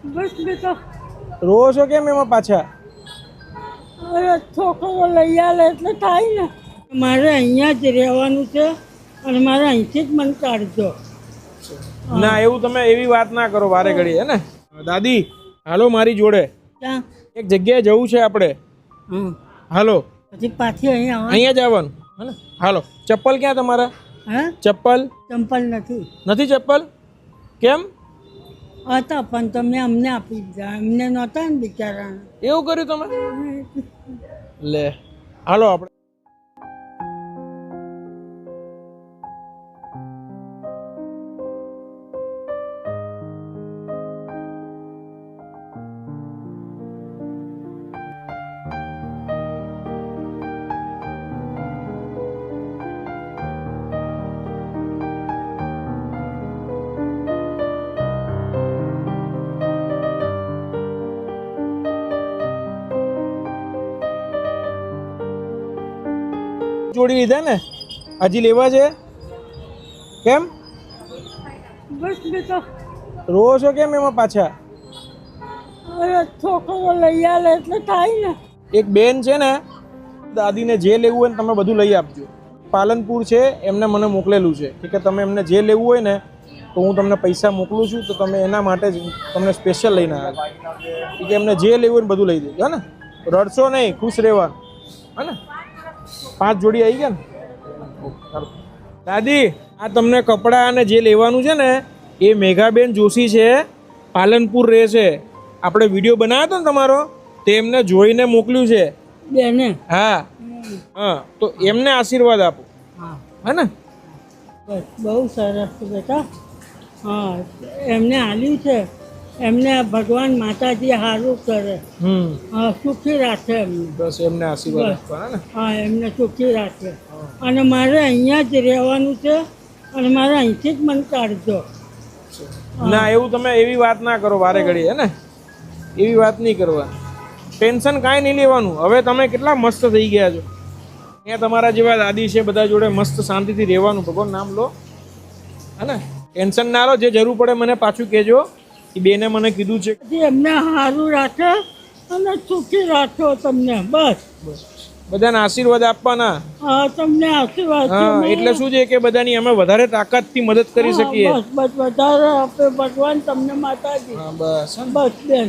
બસ બેટા રો છો કેમ એમાં પાછા? અરે છોકરો લઈ આવે એટલે થાય ને. મારે અહીંયા જ રહેવાનું છે અને મારે અહીંથી જ મને કાઢજો. ના એવું તમે એવી વાત ના કરો વારે ઘડી, હે ને? દાદી હાલો મારી જોડે, ક્યાં? એક જગ્યાએ જવું છે આપણે. હાલો પછી પાછી અહીંયા આવા. અહીંયા જ આવવાનું, હે ને? હાલો. ચપ્પલ ક્યાં તમારા? હે? ચપ્પલ ચંપલ નથી. નથી? ચપ્પલ કેમ? હતા પણ તમે અમને આપી દીધા, એમને નહોતા ને બિચારાને. એવું કર્યું તમે? લે હાલો આપણે. જોડી લીધા ને? હજી લેવા છે? કેમ બસ બેટા રો છો કેમ એમાં પાછા? અરે છોકરો લઈ આવે એટલે થાય ને. એક બેન છે ને, દાદીને જે લેવું હોય ને તમે બધું લઈ આપજો. પાલનપુર છે, એમને મને મોકલેલું છે કે તમે એમને જે લેવું હોય ને તો હું તમને પૈસા મોકલું છું, તો તમે એના માટે જ તમને સ્પેશિયલ લઈને આવ્યા કે એમને જે લેવું હોય ને બધું લઈ દેજો, હે ને? રડશો નહીં, ખુશ રહેવાનું, હે ને? 5 જોડી આવી ગયા ને? દાદી આ તમને કપડાં અને જે લેવાનું છે ને એ મેઘાબેન જોશી છે, પાલનપુર રહે છે. આપણે વિડીયો બનાવ્યો હતો ને તમારો, તે એમને જોઈને મોકલ્યું છે. બેને? હા હા, તો એમને આશીર્વાદ આપો, હા હે ને? બસ બહુ સરસ છે બેટા. હા એમને આલ્યું છે, એમને ભગવાન માતાજી સારું કરે, હા સુખી રાખે એમને. બસ એમને આશીર્વાદ આપવાના ને. હા એમને સુખી રાખે. અને મારે અહીંયા જ રહેવાનું છે અને મારે અહીંથી જ મને કાઢજો. ના એવું તમે એવી વાત ના કરો વારે ઘડી, હે ને? એવી વાત નહીં કરવા. ટેન્શન કાંઈ નહીં લેવાનું. હવે તમે કેટલા મસ્ત થઈ ગયા છો. ત્યાં તમારા જેવા દાદી છે, બધા જોડે મસ્ત શાંતિથી રહેવાનું. ભગવાન નામ લો, હે ને? ટેન્શન ના લો. જે જરૂર પડે મને પાછું કહેજો. એ બેને મને કીધું છે. પછી એમને સારું રાખે અને સુખી રાખો તમને. બસ બધાને આશીર્વાદ આપવાના. હા તમને આશીર્વાદ છે. હા એટલે શું છે કે બધાની અમે વધારે તાકાતથી મદદ કરી શકીએ. બસ બસ વધારે આપે ભગવાન તમને માતાજી. હા બસ બસ બેન.